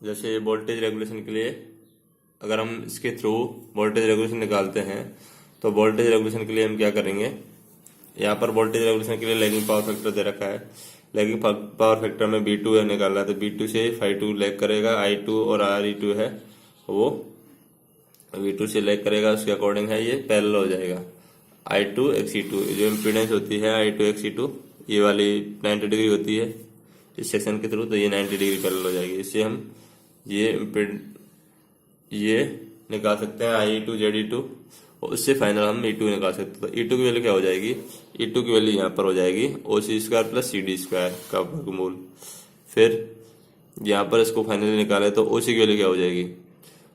जैसे voltage regulation के लिए अगर हम इसके थ्रू वोल्टेज रेगुलेशन निकालते हैं तो वोल्टेज रेगुलेशन के लिए हम क्या करेंगे। यहाँ पर वोल्टेज रेगुलेशन के लिए लैगिंग पावर फैक्टर दे रखा है। लैगिंग पावर फैक्टर में B2 है निकालना है तो B2 से φ2 लैग करेगा। I2 और Re2 है वो V2 से लैग करेगा, उसके अकॉर्डिंग है ये पैरेलल हो जाएगा। I2 Xe2 जो इम्पीडेंस होती है I2 Xe2 ये वाली 90 डिग्री होती है इस सेक्शन के थ्रू, तो ये 90 डिग्री पैरेलल हो जाएगी। इससे हम ये निकाल सकते हैं I2 Ze2 और उससे फाइनल हम E2 निकाल सकते हैं। तो E2 की वैल्यू क्या हो जाएगी, E2 की वैल्यू यहाँ पर हो जाएगी OC² प्लस CD² का वर्गमूल। फिर यहाँ पर इसको फाइनली निकाले तो OC की वैल्यू क्या हो जाएगी,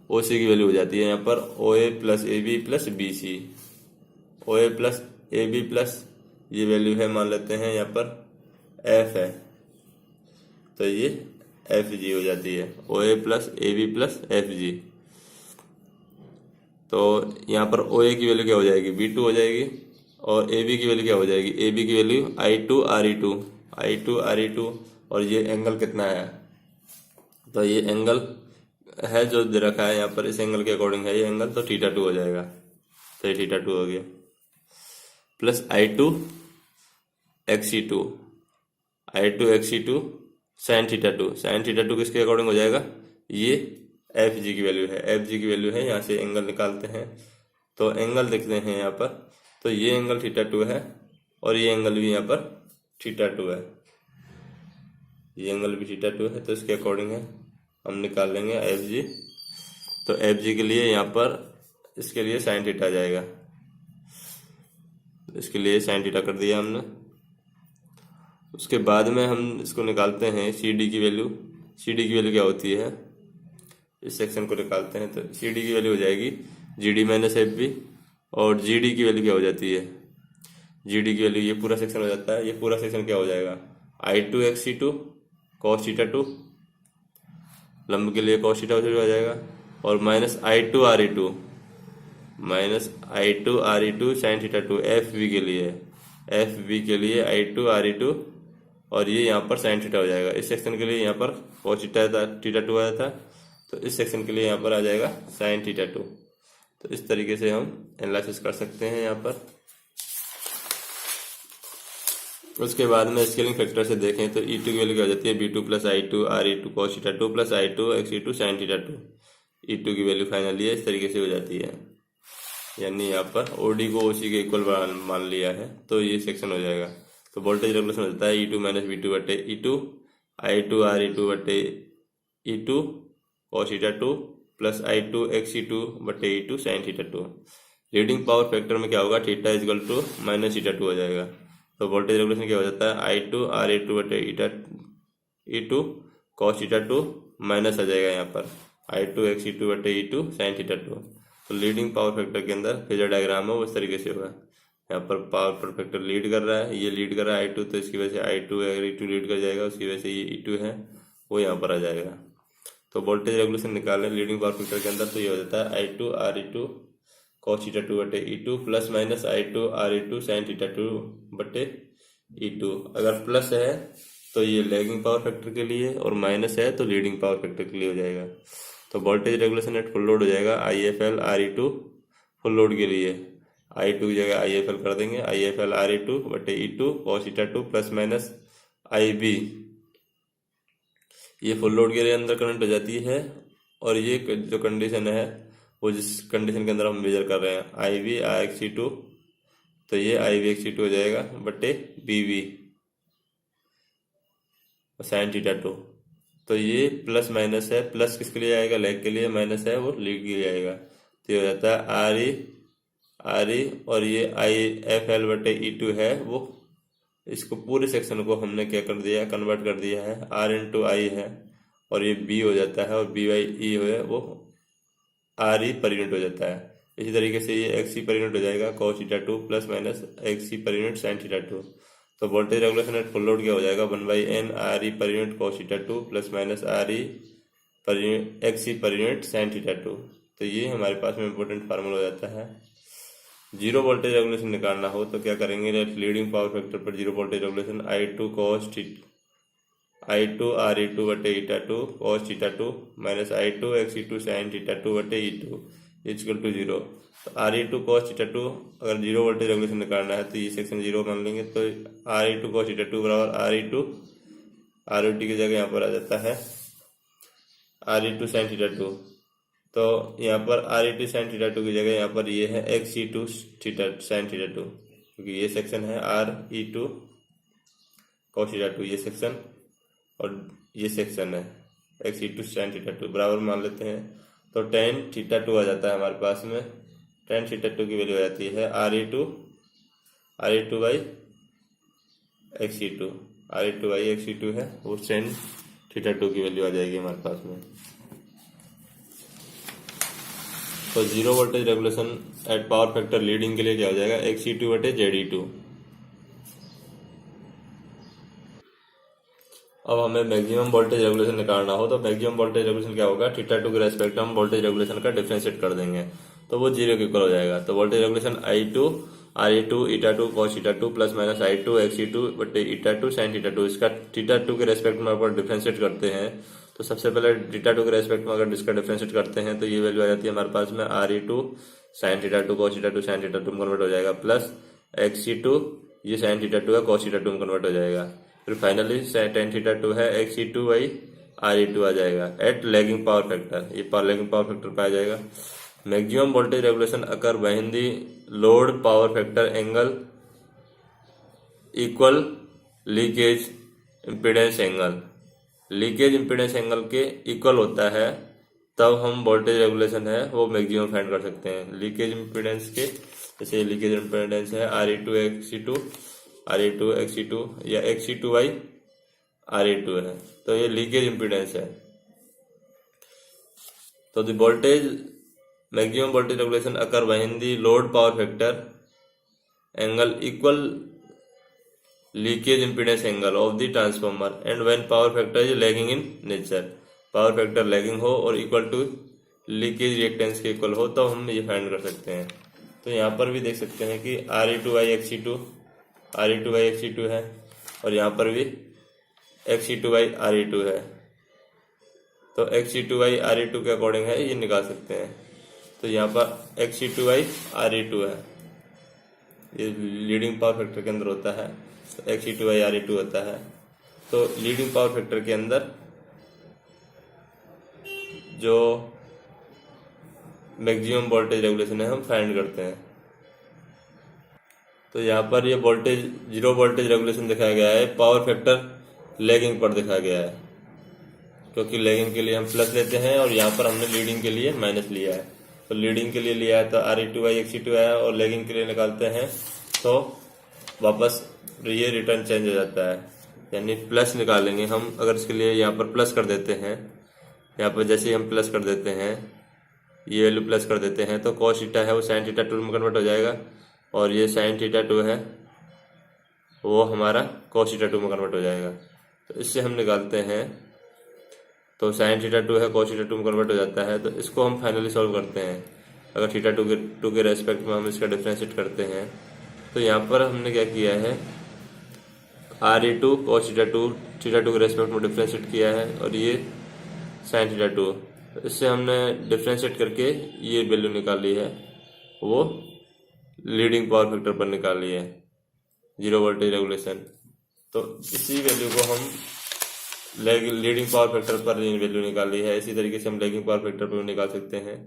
OC की वैल्यू हो जाती है यहाँ पर OA plus AB plus BC। OA plus AB plus ये वैल्यू है मान लेते हैं यहाँ पर F है तो ये FG हो जाती है। OA plus AB plus FG। तो यहाँ पर OA की वैल्यू क्या हो जाएगी, B2 हो जाएगी और AB की वैल्यू क्या हो जाएगी, AB की वैल्यू I2 Re2 और ये एंगल कितना है, तो ये एंगल है जो दे रखा है यहाँ पर, इस एंगल के अकॉर्डिंग है ये एंगल, तो θ2 हो जाएगा। तो ये θ2 हो गया प्लस I2 Xe2 sin θ2 किसके अकॉर्डिंग हो जाएगा, ये FG की वैल्यू है। FG की वैल्यू है, यहाँ से एंगल निकालते हैं तो एंगल देखते हैं यहाँ पर, तो ये एंगल θ2 है और ये एंगल भी यहाँ पर θ2 है, ये एंगल भी θ2 है। तो इसके अकॉर्डिंग है हम निकाल लेंगे FG। तो FG के लिए यहाँ पर इसके लिए sin θ आ जाएगा, इसके लिए sin θ कर दिया हमने। उसके बाद में हम इसको निकालते हैं CD की वैल्यू। CD की वैल्यू क्या होती है, इस सेक्शन को निकालते हैं तो CD की वैल्यू हो जाएगी GD माइनस FB और GD की वैल्यू क्या हो जाती है, GD की वैल्यू ये पूरा सेक्शन हो जाता है। ये पूरा सेक्शन क्या हो जाएगा, I2 Xe2 cos θ2 लंब के लिए cos θ हो जाएगा और minus I2 Re2 sin θ2 FB के लिए I2 Re2 और ये यहाँ पर sin θ हो जाएगा। इस सेक्शन के लिए यहाँ पर cos θ2 आया था तो इस सेक्शन के लिए यहाँ पर आ जाएगा sin θ2। तो इस तरीके से हम एनालिसिस कर सकते हैं यहाँ पर। उसके बाद में स्केलिंग फैक्टर से देखें तो E2 की वैल्यू क्या हो जाती है, B2 plus I2 Re2 cos θ2 plus I2 Xe2 sin θ2। E2 की वैल्यू फाइनली इस तरीके से हो जाती है, यानी यहाँ पर OD को OC के इक्वल मान लिया है तो ये सेक्शन हो जाएगा। तो वोल्टेज रेगुलेशन हो जाता है E2 माइनस B2 बटे E2 I2 Re2 बटे E2 cos θ2 plus I2 Xe2 बटे E2 sin θ2। Leading power factor में क्या होगा, थीटा इजकल टू माइनस θ2 हो जाएगा। तो वोल्टेज रेगुलेशन क्या हो जाता है I2 Re2 बटे E2 cos θ2 माइनस आ जाएगा यहाँ पर I2 Xe2 बटे E2 sin θ2। तो लीडिंग पावर फैक्टर के अंदर फेजर डायग्राम है वो इस तरीके से होगा। यहाँ पर पावर फैक्टर लीड कर रहा है, ये लीड कर रहा है I2 तो इसकी वजह से I2 Re2 लीड कर जाएगा, उसकी वजह से ये E2 है वो यहाँ पर आ जाएगा। तो वोल्टेज रेगुलेशन निकालें लीडिंग पावर फैक्टर के अंदर तो ये हो जाता है I2 Re2 cos θ2 बटे E2 plus minus I2 Re2 sin θ2 बटे E2। अगर प्लस है तो ये लैगिंग पावर फैक्टर के लिए और माइनस है तो लीडिंग पावर फैक्टर के लिए हो जाएगा। तो voltage regulation at full load हो जाएगा IFL Re2 फुल लोड के लिए I2 की जगह IFL कर देंगे, IFL Re2 बटे E2 cos θ2 plus minus IB। ये फुल लोड के लिए अंदर करंट हो जाती है और ये जो कंडीशन है वो जिस कंडीशन के अंदर हम मेजर कर रहे हैं IB Xe2 तो ये IB Xe2 हो जाएगा बटे BB sin θ2। तो ये प्लस माइनस है, प्लस किसके लिए आएगा, लैग के लिए, माइनस है वो लीड के लिए आएगा। तो ये हो जाता है RE और ये IFL बटे E2 है वो, इसको पूरे सेक्शन को हमने क्या कर दिया है, कन्वर्ट कर दिया है R इंटू I है और ये B हो जाता है और BE है वो RE पर यूनिट हो जाता है। इसी तरीके से ये XE पर यूनिट हो जाएगा cos θ2 प्लस माइनस XE पर यूनिट sin θ2। तो voltage regulation at full load क्या हो जाएगा 1/n RE पर unit cos θ2 plus minus RE पर यूनिट XE पर यूनिट sin θ2। तो ये हमारे पास में इम्पोर्टेंट फार्मूला हो जाता है। जीरो वोल्टेज रेगुलेशन निकालना हो तो क्या करेंगे, लीडिंग पावर फैक्टर पर zero voltage regulation I two R E two बटे eta two cos eta two minus I two X E two sine eta two बटे E two equal to zero. तो R E two cos eta two अगर zero voltage regulation निकालना है तो ये section zero मान लेंगे। तो R E two cos eta two बराबर R E two R E T की जगह यहाँ पर आ जाता है R E two sine eta two. तो यहाँ पर R E two sine eta two की जगह यहाँ पर ये है X E two theta sine eta two, क्योंकि ये सेक्शन है R E two cos eta two ये सेक्शन और ये सेक्शन है X E two sine theta two बराबर मान लेते हैं। तो टेन थीटा टू आ जाता है हमारे पास में। टेन थीटा टू की वैल्यू आ जाती है R E two by X E two R E two by X E two है वो टेन थीटा टू की वैल्यू आ जाएगी हमारे पास में। तो zero voltage regulation at power factor leading के लिए क्या हो जाएगा एक्स ई टू बटे जेड ई टू। अब हमें मैक्सिमम वोल्टेज रेगुलेशन निकालना हो तो मैक्सिमम वोल्टेज रेगुलेशन क्या होगा थीटा टू के रेस्पेक्ट हम वोल्टेज रेगुलेशन का डिफरेंशिएट कर देंगे तो वो जीरो के इक्वल हो जाएगा। तो voltage regulation I two R E two eta two cos eta two plus minus I two X E two बटे eta two sine eta two. इसका थीटा टू के रेस्पेक्ट में अगर डिफरेंशिएट करते हैं तो सबसे पहले थीटा टू के रेस्पेक्ट में अगर इसका डिफरेंशिएट करते हैं तो ये वैल्यू आ जाती है हमारे पास में R E two sine theta two cos eta two sine theta two में कन्वर्ट हो जाएगा प्लस एक्स ई टू ये साइन थीटा टू है कॉस ईटा टू में कन्वर्ट हो जाएगा। फिर फाइनली टेन थीटा टू है X E two by R E two आ जाएगा एट लैगिंग पावर फैक्टर। ये लैगिंग पावर फैक्टर पाया जाएगा। Maximum voltage regulation occur when the load power factor angle equal leakage impedance angle. Leakage impedance angle के equal होता है तब हम वोल्टेज रेगुलेशन है वो मैक्सिमम फाइंड कर सकते हैं। लीकेज इम्पीडेंस के जैसे लीकेज इम्पीडेंस है R E two X E two R E two X E two या X E two by R E two है तो ये लीकेज इम्पीडेंस है। तो the voltage maximum voltage regulation occur when the load power factor angle equal leakage impedance angle of the transformer and when power factor is lagging in nature. Power factor lagging हो और equal to leakage reactance के equal हो तो हम ये find कर सकते हैं। तो यहाँ पर भी देख सकते हैं कि R E two by X E two R E two by X E two है और यहाँ पर भी X E two by R E two है। तो X E two by R E two के अकॉर्डिंग है ये निकाल सकते हैं। तो यहाँ पर X E two by R E two है ये लीडिंग पावर फैक्टर के अंदर होता है तो X E two by R E two होता है। तो लीडिंग पावर फैक्टर के अंदर जो मैक्सिमम वोल्टेज रेगुलेशन है हम फाइंड करते हैं। तो यहाँ पर ये वोल्टेज जीरो वोल्टेज रेगुलेशन दिखाया गया है पावर फैक्टर लैगिंग पर दिखाया गया है क्योंकि लैगिंग के लिए हम प्लस लेते हैं और यहाँ पर हमने लीडिंग के लिए माइनस लिया है। तो लीडिंग के लिए लिया है तो R E two by X E two आया और लैगिंग के लिए निकालते हैं तो वापस ये रिटर्न चेंज हो जाता है यानी प्लस निकालेंगे हम। अगर इसके लिए यहाँ पर प्लस कर देते हैं यहाँ पर जैसे ही हम प्लस कर देते हैं ये वैल्यू प्लस कर देते हैं तो कॉस थीटा है वो साइन थीटा टू में कन्वर्ट हो जाएगा और ये साइन थीटा टू है वो हमारा कॉस थीटा टू में कन्वर्ट हो जाएगा। तो इससे हम निकालते हैं तो साइन थीटा टू है कॉस थीटा टू में कन्वर्ट हो जाता है। तो इसको हम फाइनली सॉल्व करते हैं। अगर थीटा टू के रेस्पेक्ट में हम इसका डिफरेंशिएट करते हैं तो यहाँ पर हमने क्या किया है R E two cos theta two के रेस्पेक्ट में डिफरेंशिएट किया है और ये साइन थीटा टू। तो इससे हमने डिफरेंशिएट करके ये वैल्यू निकाली है वो लीडिंग पावर फैक्टर पर निकाली है जीरो वोल्टेज रेगुलेशन। तो इसी वैल्यू को हम लीडिंग पावर फैक्टर पर वैल्यू निकाली है। इसी तरीके से हम लैगिंग पावर फैक्टर पर भी निकाल सकते हैं।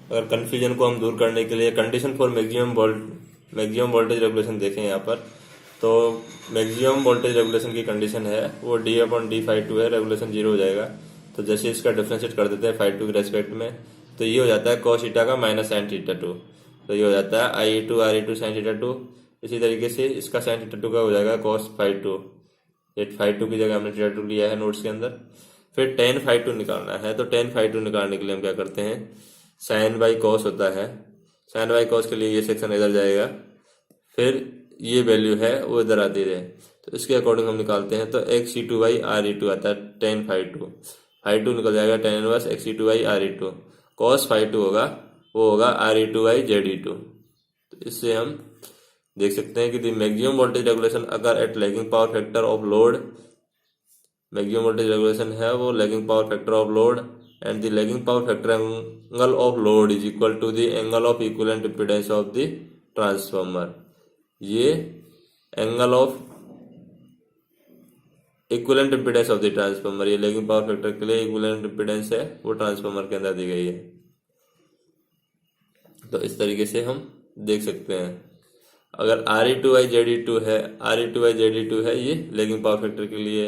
अगर कंफ्यूजन को हम दूर करने के लिए condition for maximum voltage regulation देखें यहाँ पर तो मैक्सिमम वोल्टेज रेगुलेशन की कंडीशन है वो D upon D five two है रेगुलेशन जीरो हो जाएगा। तो जैसे इसका डिफरेंशिएट कर देते हैं फाइव टू के रेस्पेक्ट में तो ये हो जाता है कॉस थीटा का माइनस साइन थीटा टू। तो ये हो जाता है I E two R E two sine theta two. इसी तरीके से इसका साइन थीटा टू का हो जाएगा कॉस फाइव टू। ये फाइव टू की जगह हमने थीटा टू लिया है नोट्स के अंदर। फिर टेन फाइव टू निकालना है तो टेन फाइव टू निकालने के लिए हम क्या करते हैं साइन बाई कॉस होता है। साइन बाई कॉस के लिए ये सेक्शन इधर जाएगा फिर ये वैल्यू है वो इधर आती है तो इसके अकॉर्डिंग हम निकालते हैं। तो X E two by R E two आता है टेन फाइव टू निकल जाएगा tan inverse X E two by R E two. Cos five two होगा वो होगा R E two by Z E two. तो इससे हम देख सकते हैं कि द मैक्सिमम वोल्टेज रेगुलेशन अगर at lagging power factor of load, maximum voltage regulation है वो lagging power factor of load, and the lagging power factor angle of load is equal to the angle of equivalent impedance of the transformer. ये angle of equivalent impedance of the transformer, ये lagging power factor के लिए equivalent impedance है वो transformer के अंदर दी गई है। तो इस तरीके से हम देख सकते हैं। अगर Re2I है, Re2I ये लैगिंग पावर फैक्टर के लिए,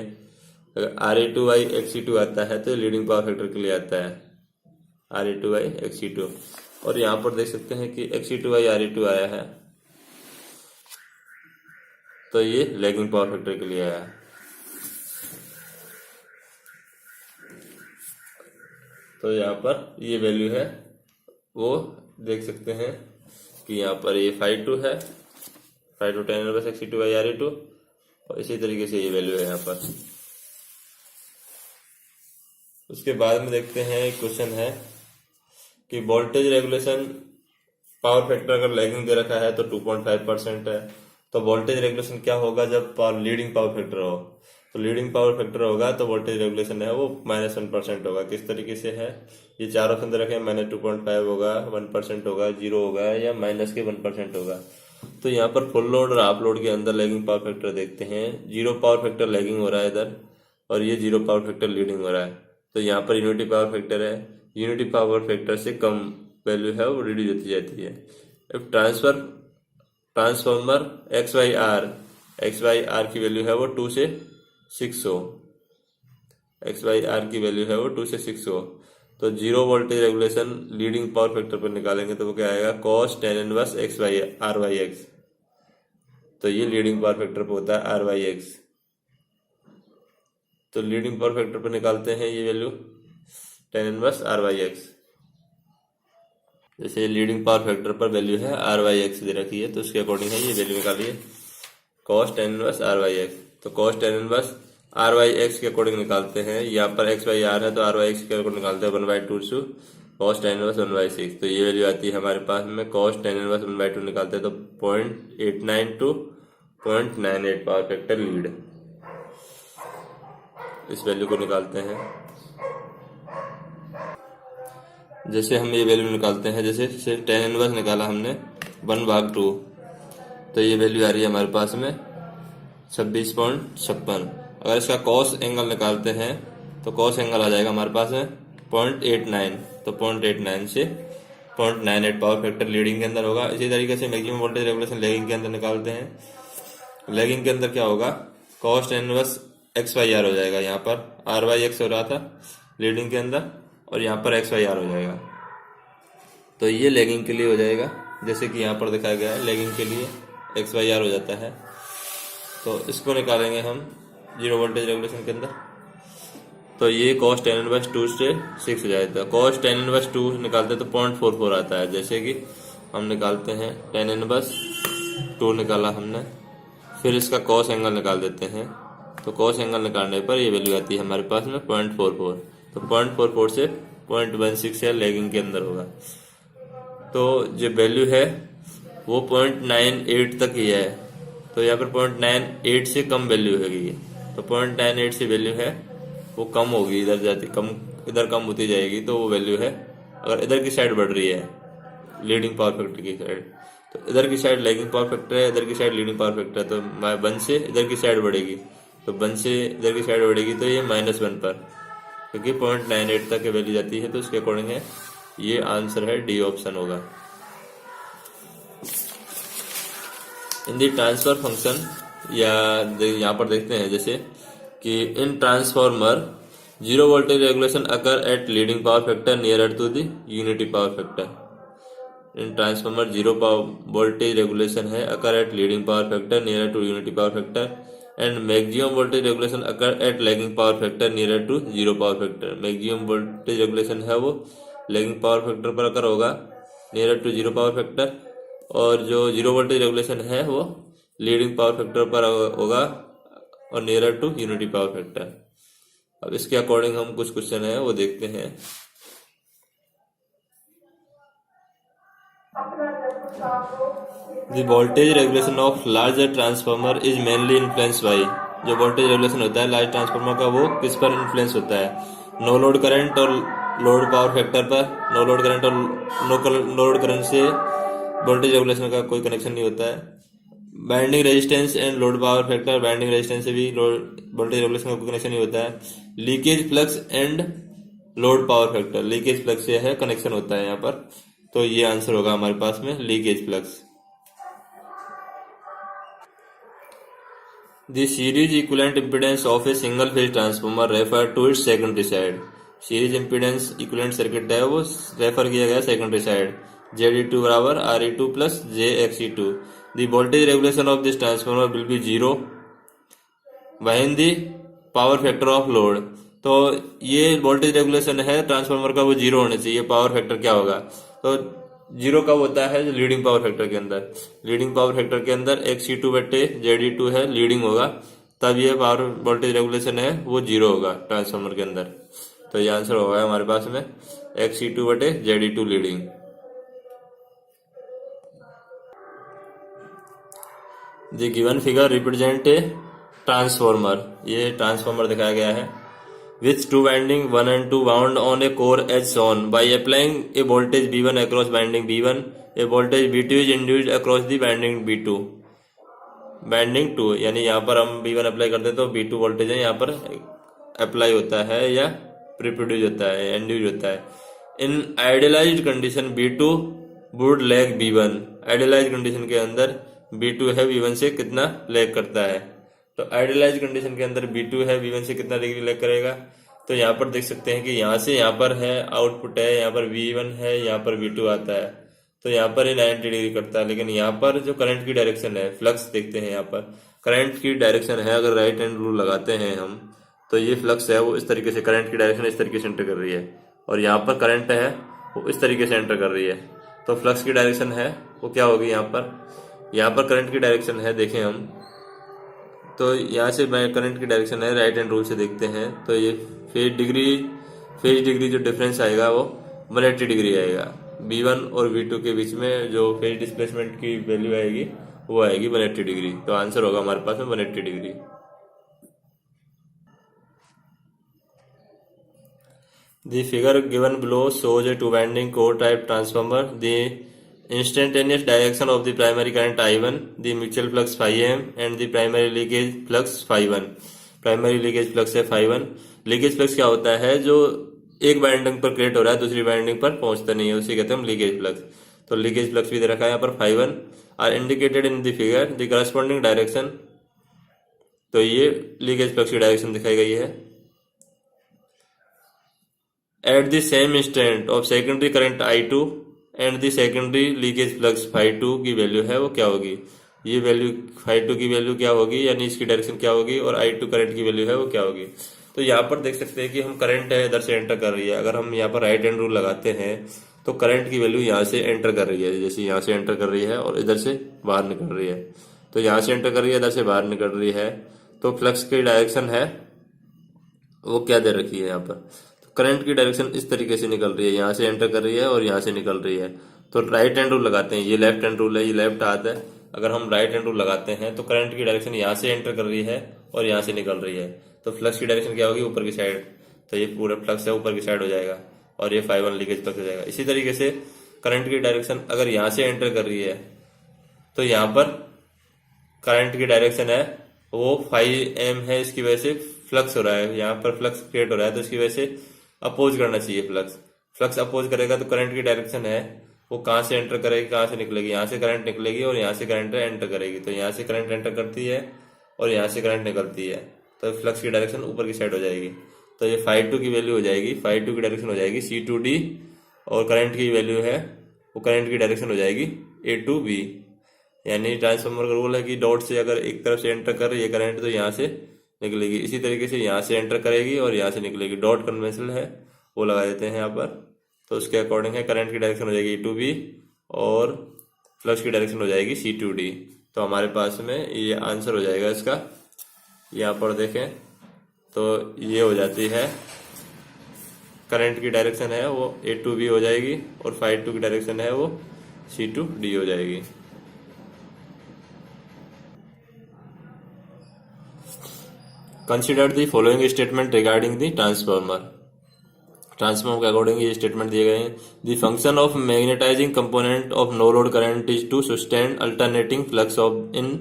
अगर Re2I आता है तो लीडिंग पावर फैक्टर के लिए आता है Re2I। और यहाँ पर देख सकते हैं कि Xe2I Re2 आया है तो ये लैगिंग पावर फैक्टर के लिए आया है। तो यहाँ पर ये वैल्यू है वो देख सकते हैं कि यहाँ पर ये 5.2 है, 5.2 tan इनवर्स Xe2 Re2, और इसी तरीके से ये वैल्यू है यहाँ पर। उसके बाद में देखते हैं एक क्वेश्चन है कि वोल्टेज रेगुलेशन पावर फैक्टर अगर लैगिंग दे रखा है तो 2.5% है, तो वोल्टेज रेगुलेशन क्या होगा जब लीडिंग पावर फैक्टर हो, तो लीडिंग पावर फैक्टर होगा तो वोल्टेज रेगुलेशन है वो -1% होगा। किस तरीके से है, ये चार ऑप्शन दे रखे हैं, -2.5 होगा, 1% होगा, 0 होगा या -1% होगा। तो यहाँ पर फुल लोड और हाफ लोड के अंदर लैगिंग पावर फैक्टर देखते हैं, 0 पावर फैक्टर लैगिंग हो रहा है इधर और ये 0 पावर फैक्टर लीडिंग हो रहा है। तो यहाँ पर यूनिटी पावर फैक्टर है, यूनिटी पावर फैक्टर से कम वैल्यू है वो रिड्यूस होती जाती है। अब ट्रांसफार्मर XY-R की वैल्यू है वो 2 से 6 हो, XY-R की वैल्यू है वो 2 से 6 हो। तो 0 voltage regulation leading power factor पर निकालेंगे तो वो क्या आएगा, cos tan इनवर्स RYX। तो ये लीडिंग पावर फैक्टर पर होता है RYX। तो लीडिंग पावर फैक्टर पर निकालते हैं ये वैल्यू tan इनवर्स RYX। जैसे लीडिंग पावर फैक्टर पर वैल्यू है RYX दे रखी है तो उसके अकॉर्डिंग है ये वैल्यू निकालिए, cos tan इनवर्स RYX। तो cos tan इनवर्स RYX के अकॉर्डिंग निकालते हैं, यहाँ पर XY-R है तो RYX के अकॉर्डिंग निकालते हैं 1/2 cos tan इनवर्स 1/6। तो ये वैल्यू आती है हमारे पास में, cos tan इनवर्स 1/2 निकालते हैं तो 0.89 to 0.98 पावर फैक्टर लीड, इस वैल्यू को निकालते हैं। जैसे हम ये वैल्यू निकालते हैं, जैसे tan इनवर्स निकाला हमने 1/2, तो ये वैल्यू आ रही है हमारे पास में 26.56। अगर इसका कॉस एंगल निकालते हैं तो कॉस एंगल आ जाएगा हमारे पास में 0.89, तो 0.89 से 0.98 पावर फैक्टर लीडिंग के अंदर होगा। इसी तरीके से मैक्सिमम वोल्टेज रेगुलेशन लैगिंग के अंदर निकालते हैं। लैगिंग के अंदर क्या होगा, cos tan इनवर्स XY-R हो जाएगा, यहाँ पर RYX हो रहा था लीडिंग के अंदर और यहाँ पर XY-R हो जाएगा। तो ये लैगिंग के लिए हो जाएगा, जैसे कि यहाँ पर दिखाया गया है लैगिंग के लिए XY-R हो जाता है। तो इसको निकालेंगे हम 0 वोल्टेज रेगुलेशन के अंदर, तो ये cos tan इनवर्स 2 से 6 हो जाता है। cos tan इनवर्स 2 निकालते हैं तो 0.44 आता है। जैसे कि हम निकालते हैं tan इनवर्स 2 निकाला हमने, फिर इसका cos एंगल निकाल देते हैं, तो cos एंगल निकालने पर ये वैल्यू आती है हमारे पास में 0.44। तो 0.44 से 0.16 है लैगिंग के अंदर होगा। तो जो वैल्यू है वो 0.98 तक ही है, तो यहाँ पर 0.98 से कम वैल्यू हैगी, तो 0.98 से वैल्यू है वो कम होगी, इधर जाती कम, इधर कम होती जाएगी। तो वो वैल्यू है, अगर इधर की साइड बढ़ रही है लीडिंग पावर फैक्टर की साइड, तो इधर की साइड लैगिंग पावर फैक्टर है, इधर की साइड लीडिंग पावर फैक्टर है, तो 1 से इधर की साइड बढ़ेगी, तो 1 से इधर की साइड बढ़ेगी तो ये -1 पर, क्योंकि 0.98 तक वैल्यू जाती है। तो उसके अकॉर्डिंग है ये आंसर है, डी ऑप्शन होगा। इन दी ट्रांसफर फंक्शन, या यहाँ पर देखते हैं जैसे कि in transformer 0 voltage regulation occur at leading power factor nearer to the unity power factor. In transformer 0 voltage regulation है occur at leading power factor nearer to unity power factor, and maximum voltage regulation occur at lagging power factor nearer to 0 power factor. Maximum voltage regulation है वो lagging power factor पर अकर होगा nearer to 0 power factor, और जो 0 voltage regulation है वो leading power factor पर होगा और nearer to unity power factor. अब इसके अकॉर्डिंग हम कुछ क्वेश्चन है वो देखते हैं। The voltage regulation of larger transformer is mainly influence by, जो वोल्टेज रेगुलेशन होता है लार्ज ट्रांसफार्मर का वो किस पर इन्फ्लुएंस होता है? नो लोड करंट और लोड पावर फैक्टर पर। नो लोड करंट और नो लोड करंट से वोल्टेज रेगुलेशन का कोई कनेक्शन नहीं होता है। Binding resistance and load power factor, binding resistance से भी वोल्टेज रेगुलेशन का कोई कनेक्शन नहीं होता है। Leakage flux and load power factor, leakage flux से है कनेक्शन होता है यहाँ पर। तो ये आंसर होगा हमारे पास में leakage flux. The series equivalent impedance of a single phase transformer refer to its secondary side. Series impedance equivalent circuit है वो रेफर किया गया सेकेंडरी साइड। ZE2 बराबर RE2 plus JXE2। The voltage regulation of this transformer will be zero when the power factor of load. तो ये voltage regulation है transformer का, वो जीरो होना चाहिए। पावर फैक्टर क्या होगा? तो जीरो कब होता है? जो लीडिंग पावर फैक्टर के अंदर, लीडिंग पावर फैक्टर के अंदर XE2 बटे ZE2 है, लीडिंग होगा, तब ये पावर वोल्टेज रेगुलेशन है वो जीरो होगा ट्रांसफार्मर के अंदर। तो ये आंसर होगा हमारे पास में XE2 बटे ZE2 leading. The given figure represent a transformer, ये ट्रांसफार्मर दिखाया गया है। With two winding 1 and 2 wound on a core as shown. By applying a voltage V1 across winding B1, a voltage V2 is induced across the winding B2. Winding 2 यानी यहाँ पर हम V1 apply करते हैं तो V2 वोल्टेज है यहाँ पर अप्लाई होता है या प्रोड्यूस होता है, इंड्यूस होता है। In idealised condition B2 would lag B1। Idealised condition के अंदर B2 है V1 से कितना लैग करता है? तो आइडियलाइज कंडीशन के अंदर B2 है V1 से कितना डिग्री लैग करेगा? तो यहाँ पर देख सकते हैं कि यहाँ से यहाँ पर है आउटपुट है, यहाँ पर V1 है, यहाँ पर V2 आता है, तो यहाँ पर ये 90 डिग्री करता है। लेकिन यहाँ पर जो करंट की डायरेक्शन है, फ्लक्स देखते हैं यहाँ पर करंट की डायरेक्शन है, अगर राइट हैंड रूल लगाते हैं हम तो ये फ्लक्स है वो इस तरीके से, करंट की डायरेक्शन इस तरीके से एंटर कर रही है, और यहाँ पर करंट है वो इस तरीके से एंटर कर रही है। तो फ्लक्स की डायरेक्शन है वो क्या होगी? यहाँ पर करंट की डायरेक्शन है, देखें हम तो यहाँ से करंट की डायरेक्शन है, राइट हैंड रूल से देखते हैं तो ये फेज डिग्री जो डिफरेंस आएगा वो 180 डिग्री आएगा। B1 और V2 के बीच में जो फेज डिस्प्लेसमेंट की वैल्यू आएगी वो आएगी 180 डिग्री। तो आंसर होगा हमारे पास में 180 degree. The figure given below shows a two-winding core type transformer. The instantaneous direction of the primary current I1, the mutual flux phi m and the primary leakage flux phi 1. Primary leakage flux है phi 1। Leakage flux क्या होता है? जो एक winding पर create हो रहा है दूसरी वाइंडिंग पर पहुंचता नहीं है, उसे कहते हैं हम लीकेज फ्लक्स। तो लीकेज फ्लक्स भी दे रखा है यहाँ पर phi 1 are indicated in the figure the corresponding direction. तो ये लीकेज फ्लक्स की डायरेक्शन दिखाई गई है। At the same instant of secondary current I2 and the secondary leakage flux phi 2 की वैल्यू है वो क्या होगी? ये वैल्यू phi 2 की वैल्यू क्या होगी, यानी इसकी डायरेक्शन क्या होगी, और I2 करंट की वैल्यू है वो क्या होगी? तो यहाँ पर देख सकते हैं कि हम करंट है इधर से एंटर कर रही है, अगर हम यहाँ पर राइट हैंड रूल लगाते हैं तो करंट की वैल्यू यहाँ से एंटर कर रही है, जैसे यहाँ से एंटर कर रही है और इधर से बाहर निकल रही है। तो यहाँ से एंटर कर रही है, इधर से बाहर निकल रही है, तो फ्लक्स की डायरेक्शन है वो क्या दे रखी है यहाँ पर? करंट की डायरेक्शन इस तरीके से निकल रही है, यहाँ से एंटर कर रही है और यहाँ से निकल रही है। तो राइट हैंड रूल लगाते हैं, ये लेफ्ट हैंड रूल है, ये लेफ्ट हाथ है। अगर हम राइट हैंड रूल लगाते हैं तो करंट की डायरेक्शन यहाँ से एंटर कर रही है और यहाँ से निकल रही है, तो फ्लक्स की डायरेक्शन क्या होगी? ऊपर की साइड। तो ये पूरा फ्लक्स है ऊपर की साइड हो जाएगा और ये phi 1 लीकेज फ्लक्स हो जाएगा। इसी तरीके से करंट की डायरेक्शन अगर यहाँ से एंटर कर रही है तो यहाँ पर करंट की डायरेक्शन है वो phi m है, इसकी वजह से फ्लक्स हो रहा है, यहाँ पर फ्लक्स क्रिएट हो रहा है, तो इसकी वजह से अपोज करना चाहिए फ्लक्स अपोज करेगा तो करंट की डायरेक्शन है वो कहाँ से एंटर करेगी, कहाँ से निकलेगी? यहाँ से करंट निकलेगी और यहाँ से करंट एंटर करेगी। तो यहाँ से करंट एंटर करती है और यहाँ से करंट निकलती है, तो फ्लक्स की डायरेक्शन ऊपर की साइड हो जाएगी। तो ये phi 2 की वैल्यू हो जाएगी, phi 2 की डायरेक्शन हो जाएगी C2D, और करंट की वैल्यू है वो करंट की डायरेक्शन हो जाएगी A2B। यानी ट्रांसफार्मर का रूल है कि डॉट से अगर एक तरफ से एंटर कर रही है करंट तो यहाँ से निकलेगी, इसी तरीके से यहाँ से एंटर करेगी और यहाँ से निकलेगी। डॉट कन्वेंशनल है वो लगा देते हैं यहाँ पर, तो उसके अकॉर्डिंग है करंट की डायरेक्शन हो जाएगी E2B और फ्लक्स की डायरेक्शन हो जाएगी C2D। तो हमारे पास में ये आंसर हो जाएगा इसका। यहाँ पर देखें तो ये हो जाती है करंट की डायरेक्शन है वो A2B हो जाएगी और phi 2 की डायरेक्शन है वो C2D हो जाएगी। Consider the following statement regarding the transformer. Transformer के अकॉर्डिंग ये स्टेटमेंट दिए गए हैं। The function of magnetising component of no load current is to sustain alternating flux of in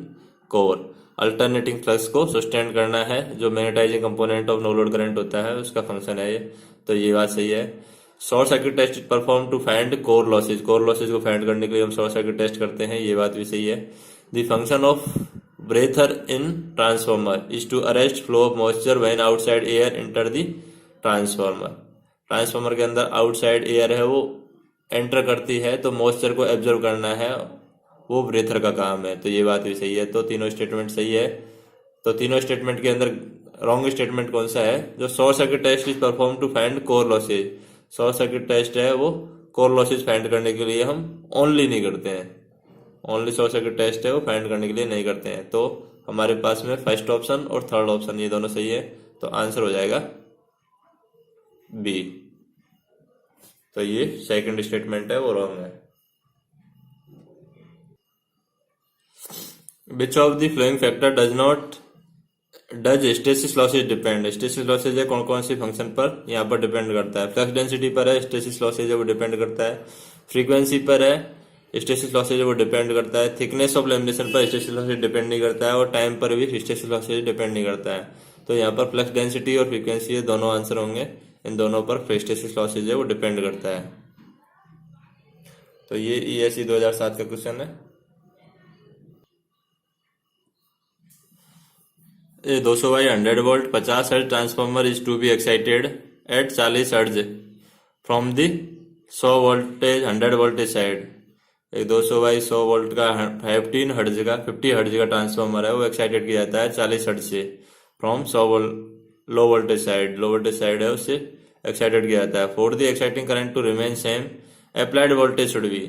core. Alternating flux को सस्टेन करना है, जो magnetising component of no load current होता है उसका फंक्शन है ये। तो ये बात सही है। Short circuit test is perform to find core losses. Core losses को फाइंड करने के लिए हम शॉर्ट सर्किट टेस्ट करते हैं, ये बात भी सही है। The function of breather in transformer is to arrest flow of moisture when outside air enter the transformer. Transformer के अंदर आउटसाइड एयर है वो एंटर करती है, तो मॉइस्चर को एब्जॉर्ब करना है, वो ब्रेथर का काम है। तो ये बात भी सही है। तो तीनों स्टेटमेंट सही है। तो तीनों स्टेटमेंट के अंदर रॉन्ग स्टेटमेंट कौन सा है? जो short circuit test is perform to find core losses. Short circuit test है वो कोर लॉसेज फाइंड करने के लिए हम ओनली नहीं करते हैं। ओनली शॉर्ट सर्किट टेस्ट है वो फाइंड करने के लिए नहीं करते हैं। तो हमारे पास में फर्स्ट ऑप्शन और थर्ड ऑप्शन ये दोनों सही है। तो आंसर हो जाएगा बी। तो ये सेकंड स्टेटमेंट है वो रॉन्ग है। Which of the flowing factor does stasis losses depend. Stasis losses है कौन कौन सी फंक्शन पर यहाँ पर डिपेंड करता है? फ्लक्स डेंसिटी पर है स्टेसिस लॉसेज है वो डिपेंड करता है। फ्रीक्वेंसी पर है स्टेसिस लॉसेज है वो डिपेंड करता है। थिकनेस ऑफ लैमिनेशन पर स्टेसिस लॉसेज डिपेंड नहीं करता है। और टाइम पर भी स्टेसिस लॉसेज डिपेंड नहीं करता है। तो यहाँ पर फ्लक्स डेंसिटी और फ्रीक्वेंसी है दोनों आंसर होंगे। इन दोनों पर स्टेसिस लॉसेज है वो डिपेंड करता है। तो ये ESE 2007 का क्वेश्चन है। A 200 by 100 volt 50 hertz transformer is to be excited at 40 hertz from the 100 voltage 100 voltage side. एक 200 बाई 100 वोल्ट का 50 हर्ट्ज का ट्रांसफार्मर है वो एक्साइटेड किया जाता है 40 हर्ट्ज से फ्रॉम 100 लो वोल्टेज साइड है उससे एक्साइटेड किया जाता है। For the exciting current to remain same applied voltage should be.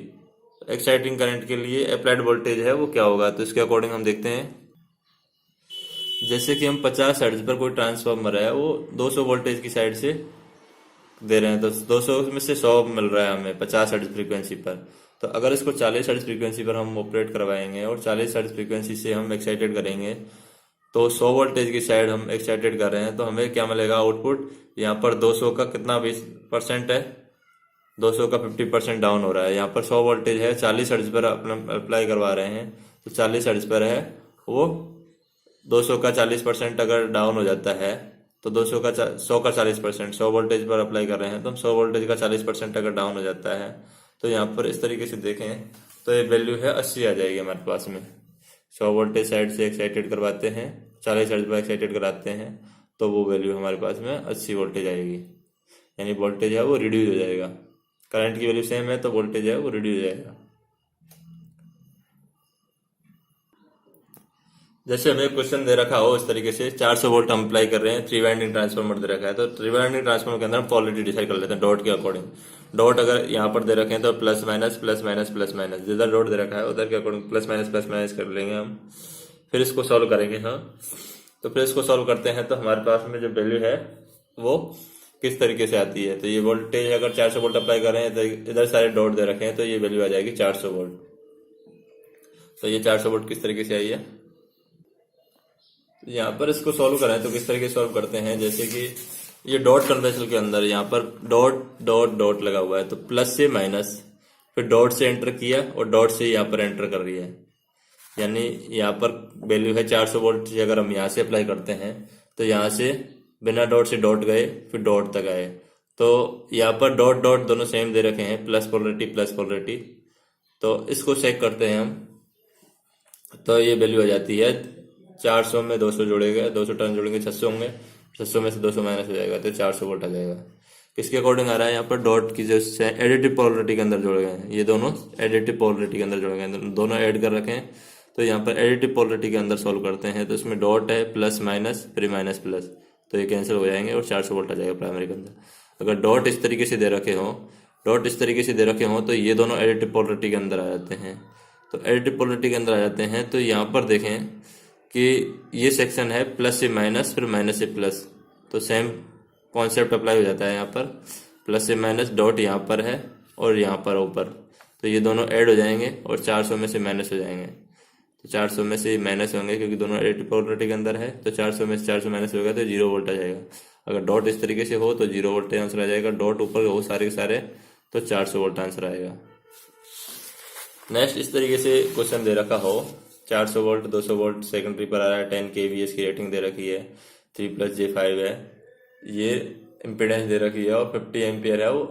Exciting current के लिए अप्लाइड वोल्टेज है वो क्या होगा? तो इसके अकॉर्डिंग हम देखते हैं। जैसे कि हम 50 हर्ट्ज पर कोई ट्रांसफार्मर है वो 200 वोल्टेज की साइड से दे रहे हैं, तो 200 में से 100 मिल रहा है हमें 50 हर्ट्ज फ्रीक्वेंसी पर। तो अगर इसको 40 हर्ट्ज फ्रीक्वेंसी पर हम ऑपरेट करवाएंगे और 40 हर्ट्ज फ्रीक्वेंसी से हम एक्साइटेड करेंगे, तो 100 वोल्टेज की साइड हम एक्साइटेड कर रहे हैं, तो हमें क्या मिलेगा आउटपुट? यहाँ पर 200 का कितना 20% है, 200 का 50% डाउन हो रहा है। यहाँ पर 100 वोल्टेज है 40 हर्ट्ज पर अप्लाई करवा रहे हैं, तो 40 हर्ट्ज पर है वो 200 का 40% अगर डाउन हो जाता है तो 100 का 40%, 100 वोल्टेज पर अप्लाई कर रहे हैं तो हम 100 वोल्टेज का 40% अगर डाउन हो जाता है, तो यहाँ पर इस तरीके से देखें तो ये वैल्यू है 80 आ जाएगी हमारे पास में। 100 वोल्टेज साइड से एक्साइटेड करवाते हैं, 40 हर्ट्ज पर एक्साइटेड कराते हैं, तो वो वैल्यू हमारे पास में 80 वोल्टेज आएगी। यानी वोल्टेज है वो रिड्यूस हो जाएगा। करंट की वैल्यू सेम है तो वोल्टेज है वो रिड्यूस हो जाएगा। जैसे हमें क्वेश्चन दे रखा हो इस तरीके से 400 वोल्ट हम अप्लाई कर रहे हैं, 3 वाइंडिंग ट्रांसफार्मर दे रखा है, तो 3 वाइंडिंग ट्रांसफार्मर के अंदर हम पोलरिटी डिसाइड कर लेते हैं डॉट के अकॉर्डिंग। डॉट अगर यहाँ पर दे रखे हैं तो plus minus plus minus plus minus, जिधर डॉट दे रखा है उधर के अकॉर्डिंग प्लस माइनस कर लेंगे हम। फिर इसको सॉल्व करेंगे। हाँ, तो फिर इसको सॉल्व करते हैं तो हमारे पास में जो वैल्यू है वो किस तरीके से आती है। तो ये वोल्टेज अगर 400 वोल्ट अप्लाई कर रहे हैं तो इधर सारे डॉट दे रखे हैं, तो ये वैल्यू आ जाएगी 400 वोल्ट। तो ये 400 वोल्ट किस तरीके से आई है, यहाँ पर इसको सॉल्व करें तो किस तरीके से सॉल्व करते हैं। जैसे कि ये डॉट कन्वेंशन के अंदर यहाँ पर डॉट डॉट डॉट लगा हुआ है, तो प्लस से माइनस, फिर डॉट से एंटर किया और डॉट से यहाँ पर एंटर कर रही है, यानी यहाँ पर वैल्यू है 400 वोल्ट। अगर हम यहाँ से अप्लाई करते हैं तो यहाँ से बिना डॉट से डॉट गए फिर डॉट तक आए, तो यहाँ पर डॉट डॉट दोनों सेम दे रखे हैं, प्लस पोलरिटी। तो इसको चेक करते हैं हम, तो ये वैल्यू आ जाती है 400 में 200 जोड़ेगा, 200 टर्न जोड़ेंगे 600 होंगे, 600 में से 200 माइनस हो जाएगा तो 400 वोल्ट आ जाएगा। किसके अकॉर्डिंग आ रहा है? यहाँ पर डॉट की जो एडिटिव पोलरिटी के अंदर जोड़े गए हैं, ये दोनों एडिटिव पोलरिटी के अंदर जोड़े गए हैं, दोनों ऐड कर रखे हैं। तो यहाँ पर एडिटिव पोलरिटी के अंदर सॉल्व करते हैं तो इसमें डॉट है प्लस माइनस फिर माइनस प्लस, तो ये कैंसिल हो जाएंगे और 400 वोल्ट आ जाएगा प्राइमरी के अंदर। अगर डॉट इस तरीके से दे रखे हों तो ये दोनों एडिटिव पोलरिटी के अंदर आ जाते हैं। तो एडिटिव पोलरिटी के अंदर आ जाते हैं तो यहाँ पर देखें कि ये सेक्शन है प्लस से माइनस फिर माइनस से प्लस, तो सेम कॉन्सेप्ट अप्लाई हो जाता है। यहाँ पर प्लस से माइनस डॉट यहाँ पर है और यहाँ पर ऊपर, तो ये दोनों ऐड हो जाएंगे और 400 में से माइनस हो जाएंगे। तो 400 में से माइनस होंगे क्योंकि दोनों एडिटिव पोलैरिटी के अंदर है, तो 400 में से 400 माइनस होगा तो 0 वोल्ट आ जाएगा। अगर डॉट इस तरीके से हो तो 0 वोल्ट आंसर आ जाएगा, डॉट ऊपर हो सारे के सारे तो 400 वोल्ट आंसर आएगा। नेक्स्ट इस तरीके से क्वेश्चन दे रखा हो 400 वोल्ट 200 वोल्ट सेकेंडरी पर आ रहा है, 10 kVA की रेटिंग दे रखी है, 3+j5 है, ये इम्पीडेंस दे रखी है और 50 एम्पियर है, वो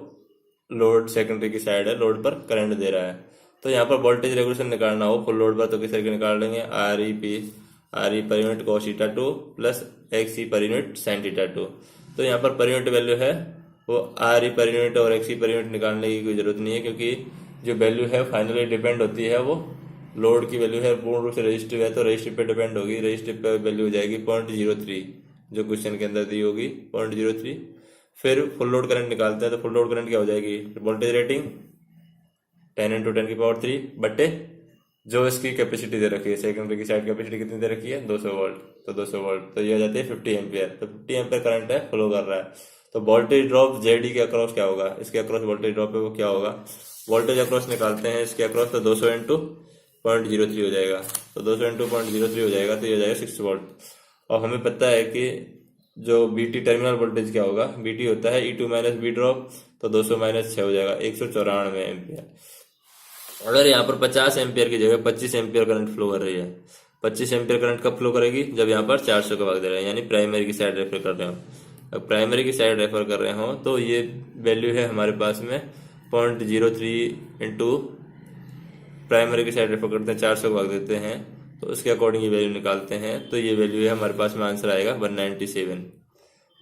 लोड सेकेंडरी की साइड है, लोड पर करंट दे रहा है। तो यहाँ पर वोल्टेज रेगुलेशन निकालना हो फुल लोड पर तो किस तरीके निकाल लेंगे, R E per unit cos θ2 plus X E per unit sin θ2। तो यहाँ पर यूनिट वैल्यू है वो आर ई पर यूनिट और एक्स ई पर यूनिट निकालने की कोई जरूरत नहीं है, क्योंकि जो वैल्यू है फाइनली डिपेंड होती है वो लोड की वैल्यू है, पूर्ण रूप से रजिस्टिव है तो रजिस्टिव पे डिपेंड होगी। रजिस्टिव पे वैल्यू हो जाएगी 0.03 जो क्वेश्चन के अंदर दी होगी 0.03। फिर फुल लोड करंट निकालते हैं तो फुल लोड करंट क्या हो जाएगी, वोल्टेज रेटिंग 10 × 10⁻³ बटे जो इसकी कैपेसिटी दे रखी है, सेकेंडरी की साइड कैपेसिटी कितनी दे रखी है 200 वोल्ट, तो 200 वोल्ट तो ये आ जाती है 50 एम्पियर। तो 50 एम्पियर करंट है फ्लो कर रहा है, तो वोल्टेज ड्रॉप जेडी के अक्रॉस क्या होगा, इसके अक्रॉस वोल्टेज ड्रॉप है वो क्या होगा, वोल्टेज अक्रॉस निकालते हैं इसके अक्रॉस तो 200 × 0.03 हो जाएगा, तो 200 × 0.03 हो जाएगा तो ये हो जाएगा 6 वोल्ट। और हमें पता है कि जो बीटी टर्मिनल वोल्टेज क्या होगा, बीटी होता है E2 माइनस बी ड्रॉप, तो 200 माइनस 6 हो जाएगा 194 एम्पियर। अगर यहाँ पर 50 एम्पियर की जगह 25 एम्पियर करंट फ्लो कर रही है, 25 एम्पियर करंट कब फ्लो करेगी, जब यहाँ पर 400 का भाग दे रहा है, यानी प्राइमरी की साइड रेफर कर रहे हो। अब प्राइमरी की साइड रेफर कर रहे हो तो ये वैल्यू है हमारे पास में 0.03 इंटू प्राइमरी की साइड रेफर करते हैं 400 को भाग देते हैं तो उसके अकॉर्डिंग ये वैल्यू निकालते हैं, तो ये वैल्यू है हमारे पास में आंसर आएगा 197।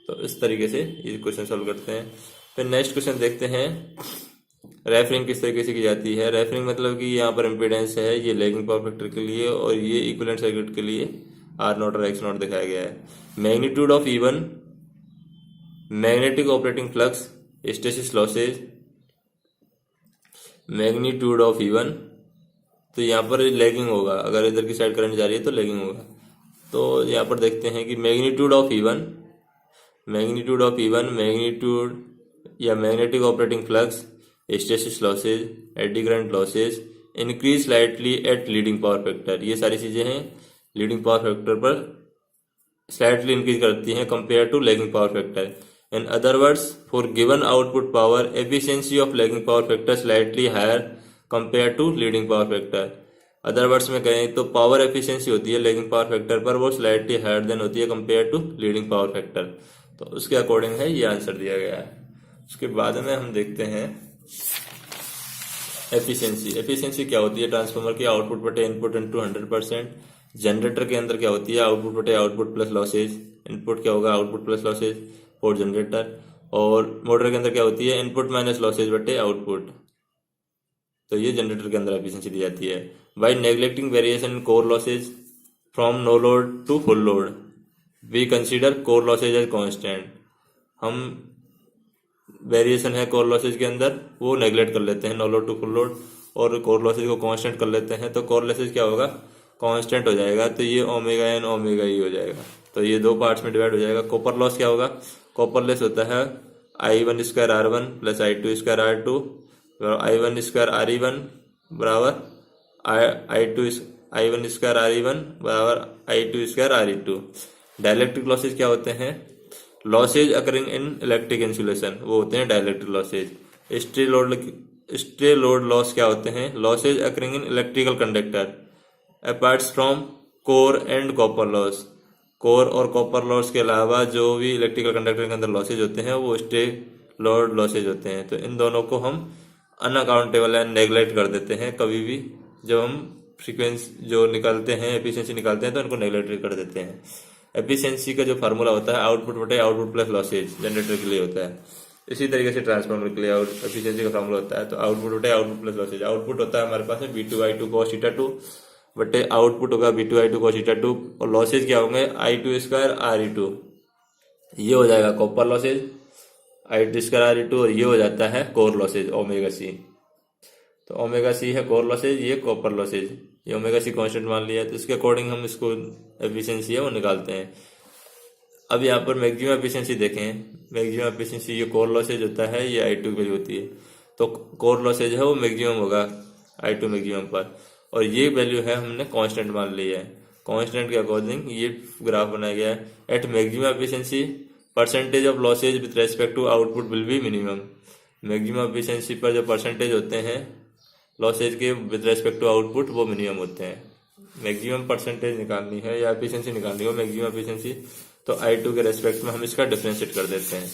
तो इस तरीके से ये क्वेश्चन सॉल्व करते हैं। फिर नेक्स्ट क्वेश्चन देखते हैं, रेफरिंग किस तरीके से की जाती है। रेफरिंग मतलब कि यहाँ पर इम्पीडेंस है ये लैगिंग पावर फैक्टर के लिए और ये इक्विवेलेंट सर्किट के लिए R0 और X0 दिखाया गया है। Magnitude of E1 magnetic operating flux hysteresis losses, magnitude of E1 तो यहाँ पर लैगिंग होगा, अगर इधर की साइड करंट जा रही है तो लैगिंग होगा। तो यहाँ पर देखते हैं कि मैग्नीट्यूड ऑफ E1 मैग्नीट्यूड या magnetic operating flux hysteresis losses eddy current losses increase slightly at leading power factor, ये सारी चीजें हैं लीडिंग पावर फैक्टर पर स्लाइटली इंक्रीज करती हैं compare to lagging power factor. In other words for given output power efficiency of lagging power factor slightly higher compare to leading power factor. Other words में कहें तो power efficiency होती है lagging power factor पर वो slightly higher than होती है compare to leading power factor. तो उसके अकॉर्डिंग है ये आंसर दिया गया है। उसके बाद में हम देखते हैं एफिशिएंसी क्या होती है ट्रांसफार्मर की, आउटपुट बटे इनपुट इंटू 100%। जनरेटर के अंदर क्या होती है, आउटपुट बटे आउटपुट प्लस लॉसेज, इनपुट क्या होगा output plus losses for generator. और मोटर के अंदर क्या होती है इनपुट माइनस लॉसेज बटे आउटपुट, तो ये जनरेटर के अंदर एफिशिएंसी दी जाती है। By neglecting variation in core losses from no load to full load we consider core losses as constant. हम वेरिएशन है कोर लॉसेज के अंदर वो नेग्लेक्ट कर लेते हैं no load to full load, और कोर लॉसेज को कांस्टेंट कर लेते हैं, तो कोर लॉसेज क्या होगा कांस्टेंट हो जाएगा, तो ये ओमेगा एन ओमेगा ई हो जाएगा। तो ये दो पार्ट्स में डिवाइड हो जाएगा। कॉपर लॉस क्या होगा, कॉपर लॉस होता है I1 square R1 plus I2 square R2, I1 square RE1 बराबर I1 स्क्वायर RE1 बराबर I2 square RE2। Dielectric losses क्या होते हैं, losses occurring in electric insulation, वो होते हैं dielectric losses. Stray load loss क्या होते हैं, losses occurring in electrical conductor apart from core and copper loss. Core और कॉपर लॉस के अलावा जो भी इलेक्ट्रिकल कंडक्टर के अंदर लॉसेज होते हैं वो स्ट्रे लोड लॉसेज होते हैं। तो इन दोनों को हम अनअकाउंटेबल एंड नेग्लेक्ट कर देते हैं कभी भी, जब हम फ्रीक्वेंसी जो निकालते हैं एफिशिएंसी निकालते हैं तो उनको नेग्लेक्ट कर देते हैं। एफिशिएंसी का जो फार्मूला होता है आउटपुट बटे आउटपुट प्लस लॉसेज जनरेटर के लिए होता है। इसी तरीके से ट्रांसफार्मर के लिए एफिशिएंसी का फार्मूला होता है, तो आउटपुट बटे आउटपुट प्लस लॉसेज। आउटपुट होता है हमारे पास में V2I2 cos θ2 बटे आउटपुट होगा V2I2 cos θ2, और लॉसेज क्या होंगे I2 स्क्वायर RE2, ये हो जाएगा copper losses I2 square RE2, और ये हो जाता है कोर लॉसेज ओमेगा सी। तो ओमेगा सी है कोर लॉसेज, ये कॉपर लॉसेज, ये ओमेगा सी कांस्टेंट मान लिया, तो इसके अकॉर्डिंग हम इसको एफिशिएंसी है वो निकालते हैं। अब यहाँ पर मैक्सिमम एफिशिएंसी देखें, मैक्सिमम एफिशिएंसी ये कोर लॉसेज होता है, ये I2 की वैल्यू होती है, तो कोर लॉसेज है वो मैक्सिमम होगा I2 मैक्सिमम पर, और ये वैल्यू है हमने कांस्टेंट मान ली है। कांस्टेंट के अकॉर्डिंग ये ग्राफ बनाया गया है। At maximum efficiency percentage of losses with respect to output will be minimum. Maximum efficiency पर जो परसेंटेज होते हैं लॉसेज के विद रेस्पेक्ट टू आउटपुट वो मिनिमम होते हैं। मैक्सिमम परसेंटेज निकालनी है या एफिशिएंसी निकालनी हो मैक्सिमम एफिशिएंसी, तो I2 के रेस्पेक्ट में हम इसका डिफरेंशिएट कर देते हैं।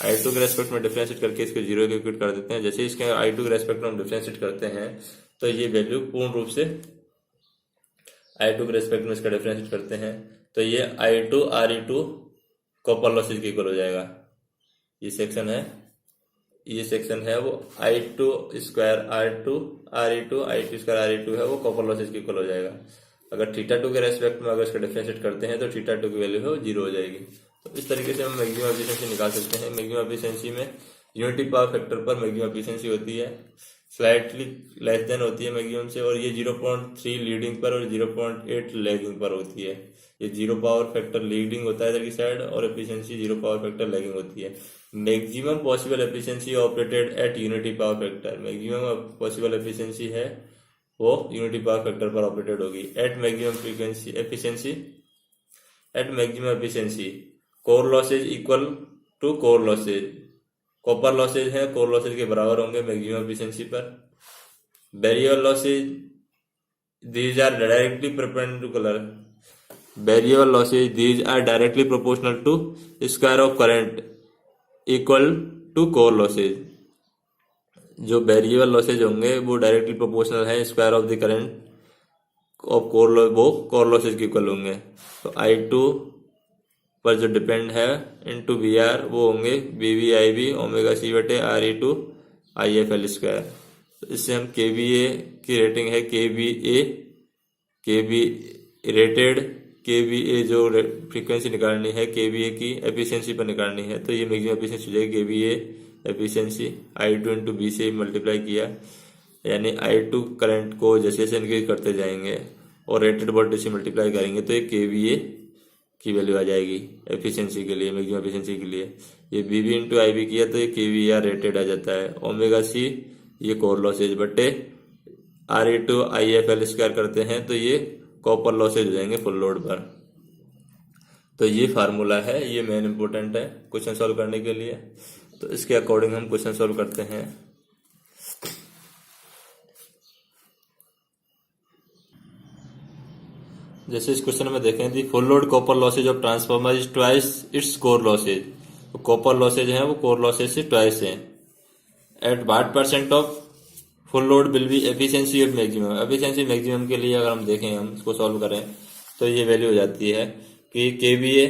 I2 के रेस्पेक्ट में डिफरेंशिएट करके इसको जीरो के इक्वेट कर देते हैं। जैसे इसके I2 के रेस्पेक्ट में हम डिफरेंशिएट करते हैं तो ये वैल्यू पूर्ण रूप से I2 के रेस्पेक्ट में इसका डिफरेंशिएट करते हैं तो ये I2 Re2 कॉपर लॉसेज के इक्वल हो जाएगा। ये सेक्शन है वो I2 square R2 Re2 I2 square Re2 है वो कॉपर लॉसेज के इक्वल हो जाएगा। अगर θ2 के रेस्पेक्ट में अगर इसका डिफरेंशिएट करते हैं तो θ2 की वैल्यू है वो जीरो हो जाएगी। तो इस तरीके से हम मैक्सिमम एफिशिएंसी निकाल सकते हैं। मैक्सिमम एफिशिएंसी में यूनिटी पावर फैक्टर पर मैक्सिमम एफिशिएंसी होती है, स्लाइटली लेस देन होती है मैक्सिमम से, और ये 0.3 लीडिंग पर और 0.8 लैगिंग पर होती है। ये 0 पावर फैक्टर लीडिंग होता है इधर की साइड और एफिशिएंसी 0 पावर फैक्टर लैगिंग होती है। Maximum possible efficiency operated at unity power factor, maximum possible efficiency है वो यूनिटी पावर फैक्टर पर ऑपरेटेड होगी। At maximum frequency efficiency at maximum efficiency core losses equal to core losses, copper losses है core losses के बराबर होंगे maximum efficiency पर। Variable losses these are directly perpendicular, variable losses these are directly proportional to square of current equal to core losses. जो variable losses होंगे वो directly proportional है square of the current of core losses के equal होंगे। तो I2 पर जो depend है इनटू VR वो होंगे BVIB ओमेगा C बटे Re2 IFL स्क्वायर। तो इससे हम KVA की रेटिंग है KB रेटेड KVA जो फ्रीक्वेंसी निकालनी है KVA की एफिशिएंसी पर निकालनी है तो ये मैक्सिमम एफिशिएंसी हो जाएगी KVA efficiency I2 into B से मल्टीप्लाई किया, यानी I2 करंट को जैसे जैसे इंक्रीज करते जाएंगे और रेटेड वोल्टेज से मल्टीप्लाई करेंगे तो ये KVA की वैल्यू आ जाएगी एफिशिएंसी के लिए, मैक्सिमम एफिशिएंसी के लिए। ये BB इंटू IB किया तो ये KVAR रेटेड आ जाता है। ओमेगा C ये कोर लॉसेज बटे Re2 IFL स्क्वायर करते हैं तो ये कॉपर लॉसेज हो जाएंगे फुल लोड पर। तो ये फार्मूला है, ये मेन इंपॉर्टेंट है क्वेश्चन सॉल्व करने के लिए। तो इसके अकॉर्डिंग हम क्वेश्चन सॉल्व करते हैं। जैसे इस क्वेश्चन में देखें the full load copper losses of transformer is twice its core losses. तो कॉपर लॉसेज है वो कोर लॉसेज से ट्वाइस है। At what percent of full load will be efficiency of maximum, efficiency maximum के लिए अगर हम देखें हम इसको सॉल्व करें तो ये वैल्यू हो जाती है कि KVA